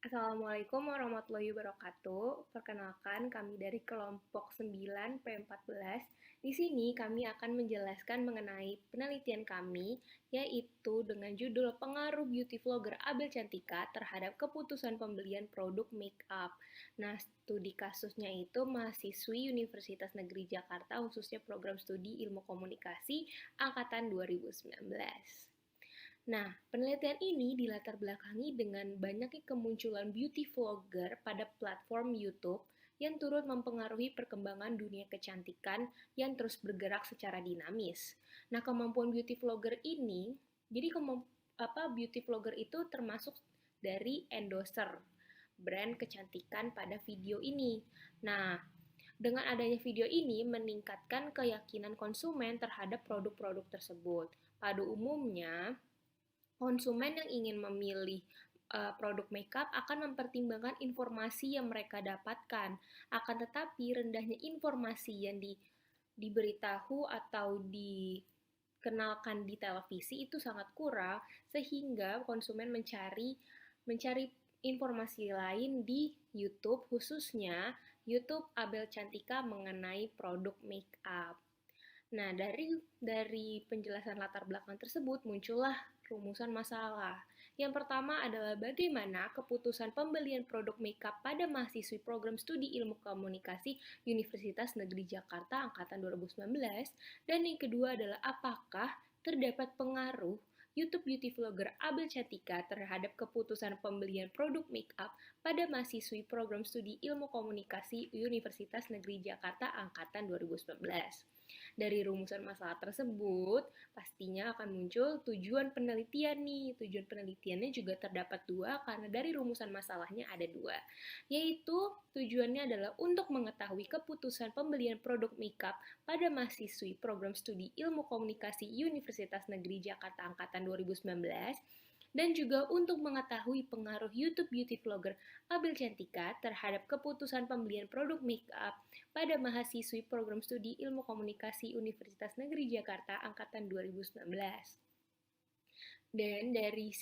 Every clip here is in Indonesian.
Assalamualaikum warahmatullahi wabarakatuh. Perkenalkan, kami dari kelompok 9 P14. Di sini kami akan menjelaskan mengenai penelitian kami, yaitu dengan judul Pengaruh Beauty Vlogger Abel Cantika terhadap keputusan pembelian produk make up. Nah, studi kasusnya itu mahasiswi Universitas Negeri Jakarta, khususnya program studi Ilmu Komunikasi angkatan 2019. Nah, penelitian ini dilatar belakangi dengan banyaknya kemunculan beauty vlogger pada platform YouTube yang turut mempengaruhi perkembangan dunia kecantikan yang terus bergerak secara dinamis. Nah, kemampuan beauty vlogger ini, jadi beauty vlogger itu termasuk dari endorser brand kecantikan pada video ini. Nah, dengan adanya video ini meningkatkan keyakinan konsumen terhadap produk-produk tersebut. Pada umumnya, konsumen yang ingin memilih produk makeup akan mempertimbangkan informasi yang mereka dapatkan. Akan tetapi rendahnya informasi yang diberitahu atau dikenalkan di televisi itu sangat kurang sehingga konsumen mencari informasi lain di YouTube, khususnya YouTube Abel Cantika mengenai produk makeup. Nah, dari penjelasan latar belakang tersebut muncullah rumusan masalah. Yang pertama adalah bagaimana keputusan pembelian produk makeup pada mahasiswi program studi Ilmu Komunikasi Universitas Negeri Jakarta angkatan 2019, dan yang kedua adalah apakah terdapat pengaruh YouTube beauty vlogger Abel Cantika terhadap keputusan pembelian produk makeup pada mahasiswi program studi Ilmu Komunikasi Universitas Negeri Jakarta angkatan 2019. Dari rumusan masalah tersebut, pastinya akan muncul tujuan penelitian nih. Tujuan penelitiannya juga terdapat dua karena dari rumusan masalahnya ada dua. Yaitu tujuannya adalah untuk mengetahui keputusan pembelian produk makeup pada mahasiswi program studi Ilmu Komunikasi Universitas Negeri Jakarta angkatan 2019, dan juga untuk mengetahui pengaruh YouTube beauty vlogger Abel Cantika terhadap keputusan pembelian produk makeup pada mahasiswi program studi Ilmu Komunikasi Universitas Negeri Jakarta angkatan 2019. Dan dari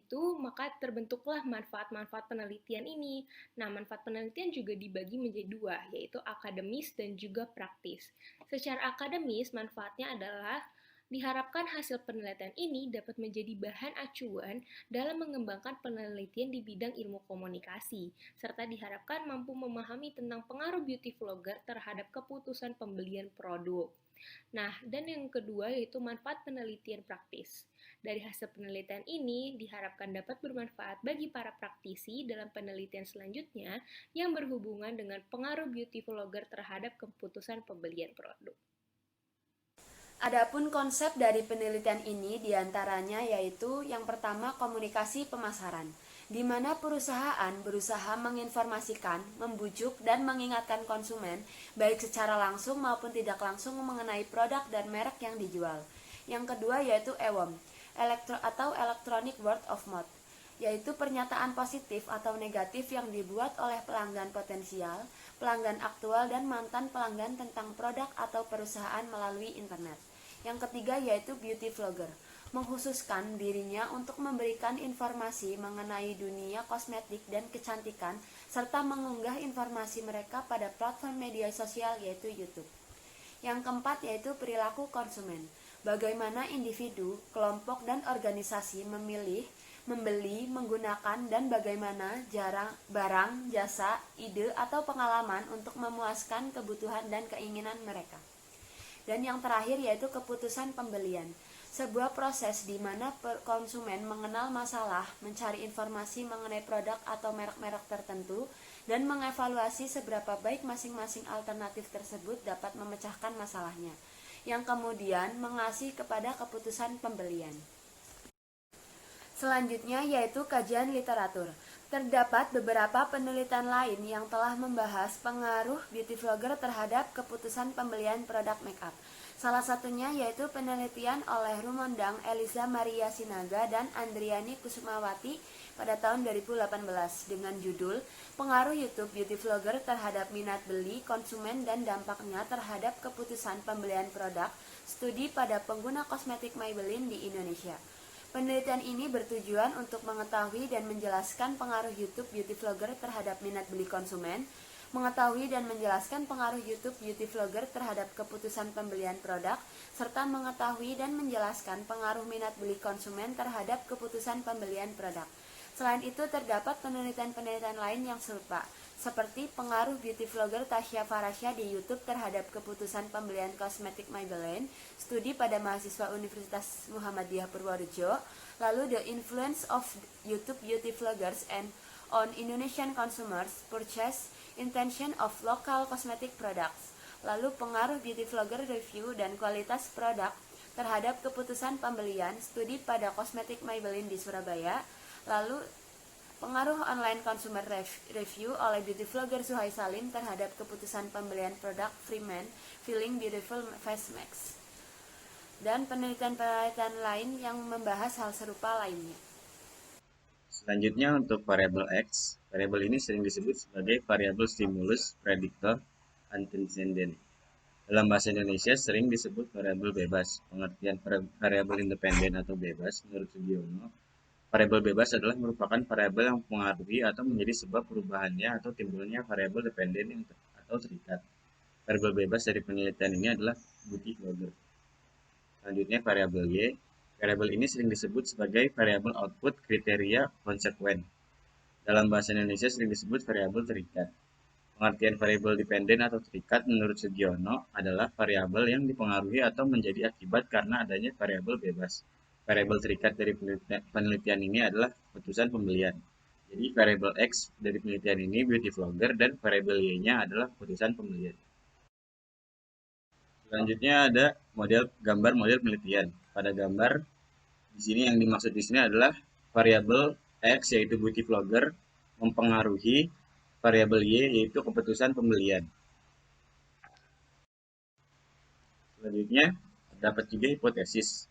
itu maka terbentuklah manfaat-manfaat penelitian ini. Nah, manfaat penelitian juga dibagi menjadi dua, yaitu akademis dan juga praktis. Secara akademis, manfaatnya adalah diharapkan hasil penelitian ini dapat menjadi bahan acuan dalam mengembangkan penelitian di bidang ilmu komunikasi, serta diharapkan mampu memahami tentang pengaruh beauty vlogger terhadap keputusan pembelian produk. Nah, dan yang kedua yaitu manfaat penelitian praktis. Dari hasil penelitian ini diharapkan dapat bermanfaat bagi para praktisi dalam penelitian selanjutnya yang berhubungan dengan pengaruh beauty vlogger terhadap keputusan pembelian produk. Adapun konsep dari penelitian ini diantaranya yaitu yang pertama komunikasi pemasaran, di mana perusahaan berusaha menginformasikan, membujuk, dan mengingatkan konsumen baik secara langsung maupun tidak langsung mengenai produk dan merek yang dijual. Yang kedua yaitu EWOM, atau Electronic Word of Mouth, yaitu pernyataan positif atau negatif yang dibuat oleh pelanggan potensial, pelanggan aktual, dan mantan pelanggan tentang produk atau perusahaan melalui internet. Yang ketiga yaitu beauty vlogger, mengkhususkan dirinya untuk memberikan informasi mengenai dunia kosmetik dan kecantikan serta mengunggah informasi mereka pada platform media sosial yaitu YouTube. Yang keempat yaitu perilaku konsumen, bagaimana individu, kelompok, dan organisasi memilih, membeli, menggunakan, dan bagaimana barang, jasa, ide, atau pengalaman untuk memuaskan kebutuhan dan keinginan mereka. Dan yang terakhir yaitu keputusan pembelian, sebuah proses di mana konsumen mengenal masalah, mencari informasi mengenai produk atau merek-merek tertentu, dan mengevaluasi seberapa baik masing-masing alternatif tersebut dapat memecahkan masalahnya, yang kemudian mengasih kepada keputusan pembelian. Selanjutnya yaitu kajian literatur. Terdapat beberapa penelitian lain yang telah membahas pengaruh beauty vlogger terhadap keputusan pembelian produk makeup. Salah satunya yaitu penelitian oleh Rumondang Eliza Maria Sinaga dan Andriani Kusumawati pada tahun 2018 dengan judul Pengaruh YouTube Beauty Vlogger terhadap minat beli konsumen dan dampaknya terhadap keputusan pembelian produk, studi pada pengguna kosmetik Maybelline di Indonesia. Penelitian ini bertujuan untuk mengetahui dan menjelaskan pengaruh YouTube beauty vlogger terhadap minat beli konsumen, mengetahui dan menjelaskan pengaruh YouTube beauty vlogger terhadap keputusan pembelian produk, serta mengetahui dan menjelaskan pengaruh minat beli konsumen terhadap keputusan pembelian produk. Selain itu, terdapat penelitian-penelitian lain yang serupa, seperti pengaruh beauty vlogger Tasya Farasya di YouTube terhadap keputusan pembelian kosmetik Maybelline, studi pada mahasiswa Universitas Muhammadiyah Purworejo, lalu the influence of YouTube beauty vloggers and on Indonesian consumers purchase intention of local cosmetic products, lalu pengaruh beauty vlogger review dan kualitas produk terhadap keputusan pembelian, studi pada kosmetik Maybelline di Surabaya, lalu pengaruh online consumer review oleh beauty vlogger Suhai Salim terhadap keputusan pembelian produk Freeman Feeling Beautiful Face Mask, dan penelitian-penelitian lain yang membahas hal serupa lainnya. Selanjutnya untuk variabel X, variabel ini sering disebut sebagai variabel stimulus predictor antecedent. Dalam bahasa Indonesia sering disebut variabel bebas. Pengertian variabel independen atau bebas menurut Sugiono, variabel bebas adalah merupakan variabel yang mempengaruhi atau menjadi sebab perubahannya atau timbulnya variabel dependen atau terikat. Variabel bebas dari penelitian ini adalah beauty vlogger. Selanjutnya variabel Y. Variabel ini sering disebut sebagai variabel output kriteria konsekuen. Dalam bahasa Indonesia sering disebut variabel terikat. Pengertian variabel dependen atau terikat menurut Sugiono adalah variabel yang dipengaruhi atau menjadi akibat karena adanya variabel bebas. Variabel terikat dari penelitian ini adalah keputusan pembelian. Jadi variabel X dari penelitian ini beauty vlogger dan variabel Y-nya adalah keputusan pembelian. Selanjutnya ada gambar model penelitian. Pada gambar di sini yang dimaksud di sini adalah variabel X yaitu beauty vlogger mempengaruhi variabel Y yaitu keputusan pembelian. Selanjutnya terdapat juga hipotesis.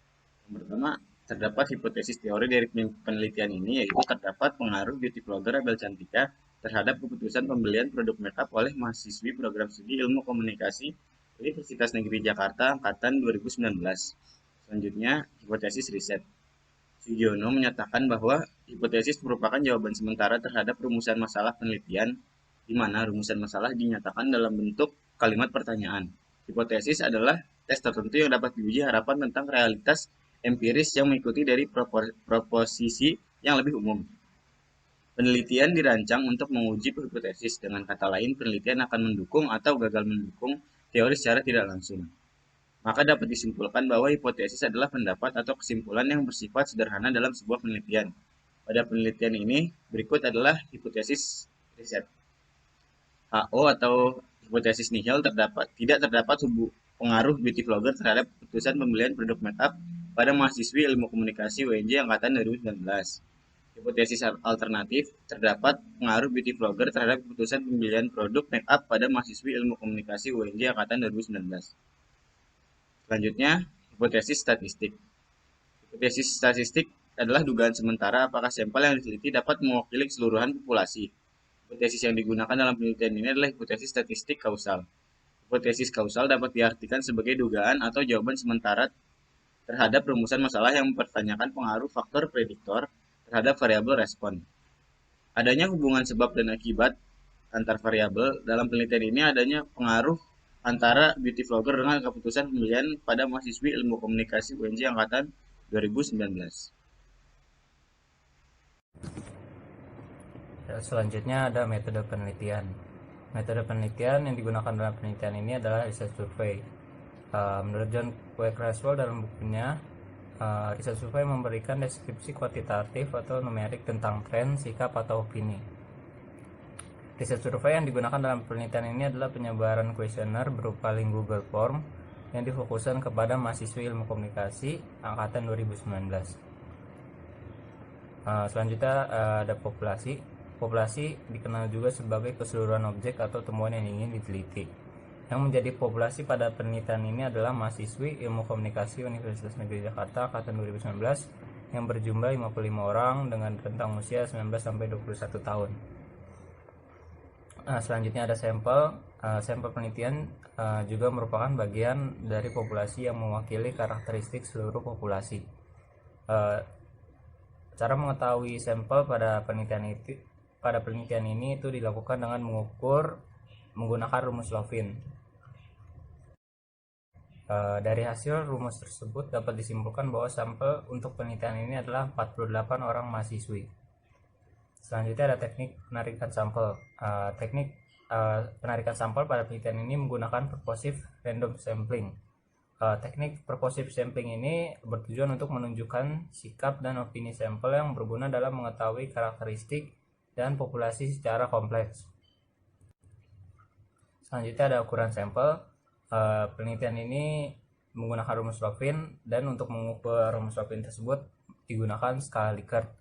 Yang pertama, terdapat hipotesis teori dari penelitian ini yaitu terdapat pengaruh beauty vlogger Abel Cantika terhadap keputusan pembelian produk makeup oleh mahasiswi program studi Ilmu Komunikasi Universitas Negeri Jakarta angkatan 2019. Selanjutnya, hipotesis riset. Sugiono menyatakan bahwa hipotesis merupakan jawaban sementara terhadap rumusan masalah penelitian, di mana rumusan masalah dinyatakan dalam bentuk kalimat pertanyaan. Hipotesis adalah tes tertentu yang dapat diuji harapan tentang realitas empiris yang mengikuti dari proposisi yang lebih umum. Penelitian dirancang untuk menguji hipotesis, dengan kata lain penelitian akan mendukung atau gagal mendukung teori secara tidak langsung. Maka dapat disimpulkan bahwa hipotesis adalah pendapat atau kesimpulan yang bersifat sederhana dalam sebuah penelitian. Pada penelitian ini, berikut adalah hipotesis riset. HO atau hipotesis nihil tidak terdapat pengaruh beauty vlogger terhadap keputusan pembelian produk makeup pada mahasiswi Ilmu Komunikasi UNJ angkatan 2019. Hipotesis alternatif, terdapat pengaruh beauty vlogger terhadap keputusan pembelian produk makeup pada mahasiswi Ilmu Komunikasi UNJ angkatan 2019. Selanjutnya, hipotesis statistik. Hipotesis statistik adalah dugaan sementara apakah sampel yang diteliti dapat mewakili keseluruhan populasi. Hipotesis yang digunakan dalam penelitian ini adalah hipotesis statistik kausal. Hipotesis kausal dapat diartikan sebagai dugaan atau jawaban sementara terhadap rumusan masalah yang mempertanyakan pengaruh faktor prediktor terhadap variabel respon. Adanya hubungan sebab dan akibat antar variabel. Dalam penelitian ini adanya pengaruh antara beauty vlogger dengan keputusan pembelian pada mahasiswi Ilmu Komunikasi UNJ angkatan 2019. Selanjutnya ada metode penelitian. Metode penelitian yang digunakan dalam penelitian ini adalah research survey. Menurut John W. Creswell dalam bukunya, research survey memberikan deskripsi kuantitatif atau numerik tentang tren, sikap, atau opini. Research survey yang digunakan dalam penelitian ini adalah penyebaran kuesioner berupa link Google Form yang difokuskan kepada mahasiswi Ilmu Komunikasi angkatan 2019. Selanjutnya ada populasi. Populasi dikenal juga sebagai keseluruhan objek atau temuan yang ingin diteliti. Yang menjadi populasi pada penelitian ini adalah mahasiswi Ilmu Komunikasi Universitas Negeri Jakarta angkatan 2019 yang berjumlah 55 orang dengan rentang usia 19 sampai 21 tahun. Selanjutnya ada sampel. Sampel penelitian juga merupakan bagian dari populasi yang mewakili karakteristik seluruh populasi. Cara mengetahui sampel pada penelitian ini itu dilakukan dengan menggunakan rumus Lovin. Dari hasil rumus tersebut dapat disimpulkan bahwa sampel untuk penelitian ini adalah 48 orang mahasiswi. Selanjutnya ada teknik penarikan sampel. Penarikan sampel pada penelitian ini menggunakan purposive random sampling. Teknik purposive sampling ini bertujuan untuk menunjukkan sikap dan opini sampel yang berguna dalam mengetahui karakteristik dan populasi secara kompleks. Selanjutnya ada ukuran sampel. Penelitian ini menggunakan rumus Lovin, dan untuk mengukur rumus Lovin tersebut digunakan skala Likert.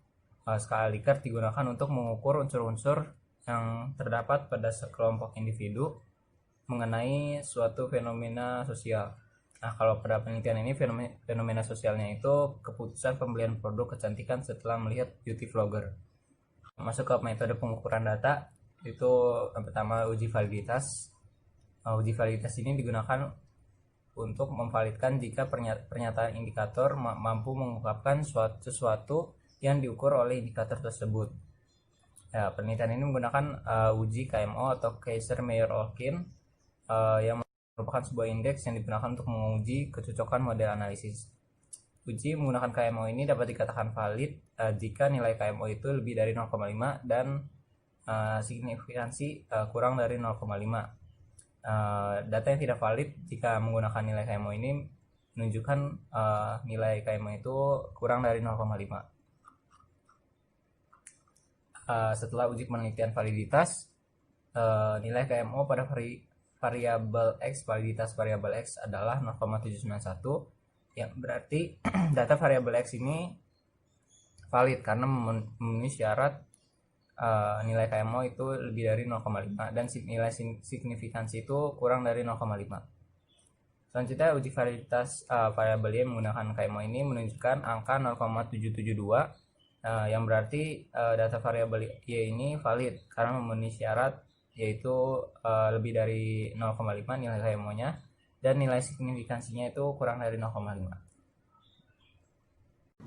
Skala Likert digunakan untuk mengukur unsur-unsur yang terdapat pada sekelompok individu mengenai suatu fenomena sosial. Nah, kalau pada penelitian ini fenomena sosialnya itu keputusan pembelian produk kecantikan setelah melihat beauty vlogger. Masuk ke metode pengukuran data, itu yang pertama uji validitas. Uji validitas ini digunakan untuk memvalidkan jika pernyataan indikator mampu mengungkapkan sesuatu yang diukur oleh indikator tersebut. Ya, penelitian ini menggunakan uji KMO atau Kaiser-Meyer-Olkin yang merupakan sebuah indeks yang digunakan untuk menguji kecocokan model analisis. Uji menggunakan KMO ini dapat dikatakan valid jika nilai KMO itu lebih dari 0,5 dan signifikansi kurang dari 0,5. Data yang tidak valid jika menggunakan nilai KMO ini menunjukkan nilai KMO itu kurang dari 0,5. Setelah uji penelitian validitas, nilai KMO pada variabel X, validitas variabel X adalah 0,791, yang berarti data variabel X ini valid karena memenuhi syarat nilai KMO itu lebih dari 0,5 dan nilai signifikansi itu kurang dari 0,5. Selanjutnya uji validitas variabel Y menggunakan KMO ini menunjukkan angka 0,772, yang berarti data variabel Y ini valid karena memenuhi syarat yaitu lebih dari 0,5 nilai KMO-nya dan nilai signifikansinya itu kurang dari 0,5.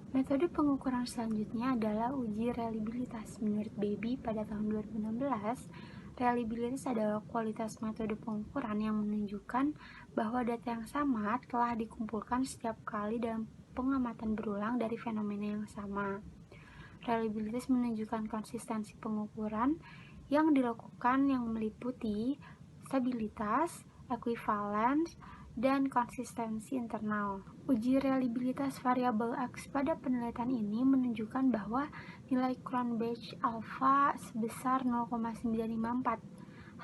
Metode pengukuran selanjutnya adalah uji reliabilitas. Menurut Baby pada tahun 2016, reliabilitas adalah kualitas metode pengukuran yang menunjukkan bahwa data yang sama telah dikumpulkan setiap kali dalam pengamatan berulang dari fenomena yang sama. Reliabilitas menunjukkan konsistensi pengukuran yang dilakukan yang meliputi stabilitas, ekuivalens, dan konsistensi internal. Uji reliabilitas variabel X pada penelitian ini menunjukkan bahwa nilai Cronbach alpha sebesar 0,954.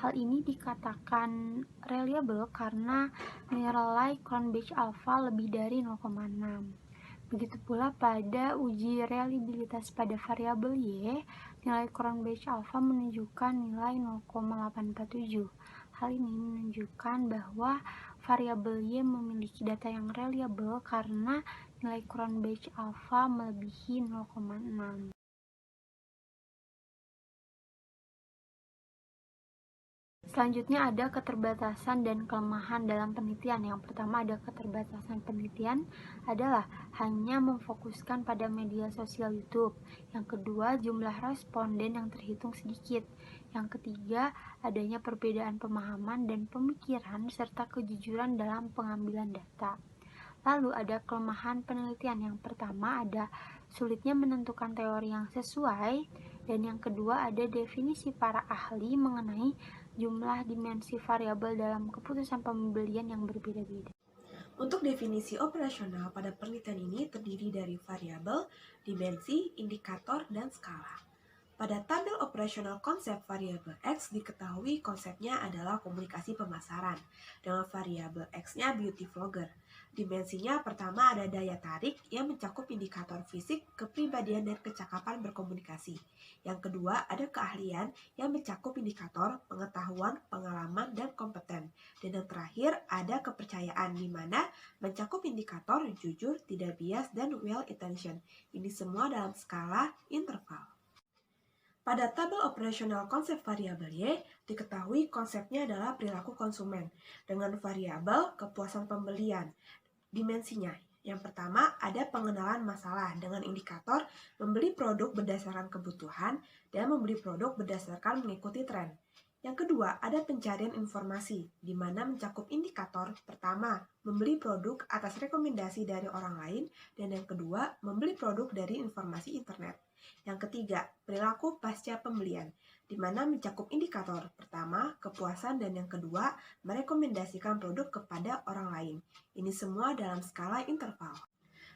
Hal ini dikatakan reliable karena nilai Cronbach alpha lebih dari 0,6. Begitu pula pada uji reliabilitas pada variabel Y, nilai Cronbach alpha menunjukkan nilai 0,847. Hal ini menunjukkan bahwa variabel Y memiliki data yang reliable karena nilai Cronbach alpha melebihi 0,6. Selanjutnya ada keterbatasan dan kelemahan dalam penelitian. Yang pertama ada keterbatasan penelitian adalah hanya memfokuskan pada media sosial YouTube. Yang kedua, jumlah responden yang terhitung sedikit. Yang ketiga, adanya perbedaan pemahaman dan pemikiran serta kejujuran dalam pengambilan data. Lalu ada kelemahan penelitian. Yang pertama ada sulitnya menentukan teori yang sesuai, dan yang kedua ada definisi para ahli mengenai jumlah dimensi variabel dalam keputusan pembelian yang berbeda-beda. Untuk definisi operasional pada penelitian ini terdiri dari variabel, dimensi, indikator, dan skala. Pada tabel operasional konsep variabel X diketahui konsepnya adalah komunikasi pemasaran, dengan variabel X-nya beauty vlogger. Dimensinya pertama ada daya tarik yang mencakup indikator fisik, kepribadian, dan kecakapan berkomunikasi. Yang kedua ada keahlian yang mencakup indikator pengetahuan, pengalaman, dan kompeten. Dan yang terakhir ada kepercayaan di mana mencakup indikator jujur, tidak bias, dan well intention. Ini semua dalam skala interval. Pada tabel operasional konsep variabel Y, diketahui konsepnya adalah perilaku konsumen dengan variabel kepuasan pembelian. Dimensinya Yang pertama, ada pengenalan masalah dengan indikator membeli produk berdasarkan kebutuhan dan membeli produk berdasarkan mengikuti tren. Yang kedua, ada pencarian informasi, di mana mencakup indikator pertama, membeli produk atas rekomendasi dari orang lain, dan yang kedua, membeli produk dari informasi internet. Yang ketiga, perilaku pasca pembelian, di mana mencakup indikator pertama, kepuasan, dan yang kedua, merekomendasikan produk kepada orang lain. Ini semua dalam skala interval.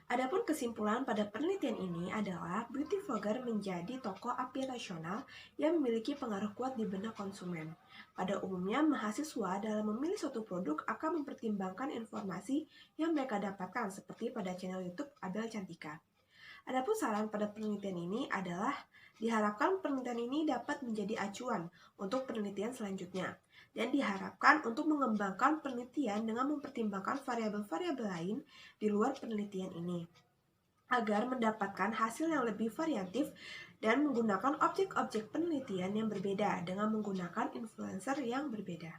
Adapun kesimpulan pada penelitian ini adalah beauty vlogger menjadi tokoh aspirasional yang memiliki pengaruh kuat di benak konsumen. Pada umumnya, mahasiswa dalam memilih suatu produk akan mempertimbangkan informasi yang mereka dapatkan seperti pada channel YouTube Abel Cantika. Adapun saran pada penelitian ini adalah diharapkan penelitian ini dapat menjadi acuan untuk penelitian selanjutnya dan diharapkan untuk mengembangkan penelitian dengan mempertimbangkan variabel-variabel lain di luar penelitian ini agar mendapatkan hasil yang lebih variatif dan menggunakan objek-objek penelitian yang berbeda dengan menggunakan influencer yang berbeda.